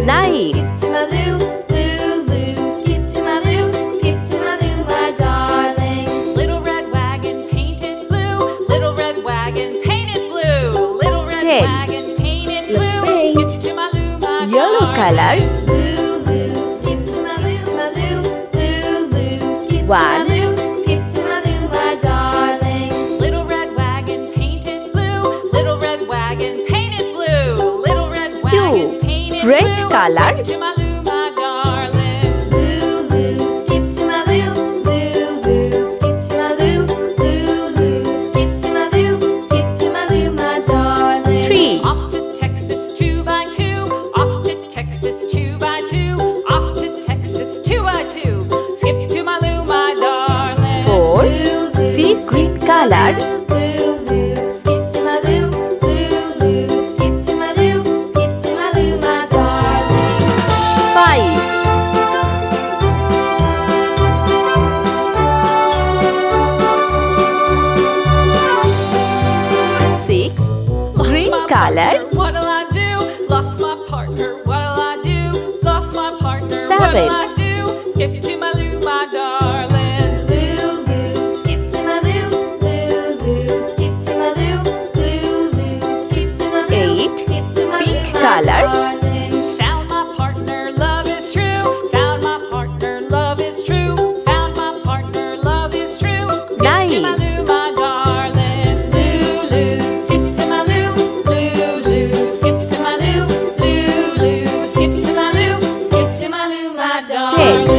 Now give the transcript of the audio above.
9. Skip to my loo, loo, loo. Skip to my loo, skip to my loo, my darling. Little red wagon painted blue. Little red wagon painted blue. Little red 10. wagon painted blue. Let's paint. Skip to my loo, my Yellow color. Loo, loo. Skip to my loo, loo, loo. Skip to my 1. loo, skip to my loo, my darling. Little red wagon painted blue. Little red wagon painted blue. Little red wagon painted Red blue. color. Skip to my loo, my darling. Loo, loo. Skip to my loo, loo. Skip to my loo, loo. Skip to my loo, skip to my loo, my darling. 3. Off to Texas 2 by 2. Off to Texas 2 by 2. Off to Texas 2 by 2. Skip to my loo, my darling. 4. See green color. Skip to my loo, loo. Skip to my loo, skip to my loo, my darling. 5. 6. Green My color. partner, what'll I do? Lost my partner, what'll I do? Lost my partner, 7. what'll I do? Skip to my loo, my darling. Loo, skip to my loo, loo. Skip to my loo, loo. Skip to my loo, 8. skip to my Pink loo, my color. darling. Found my partner, love is true. Found my partner, love is true. Found my partner, love is true. Skip to my 9. loo, my darling. Loo, skip to my loo, loo. Skip to my loo, loo. Skip to my loo, skip to my loo, my darling. 10.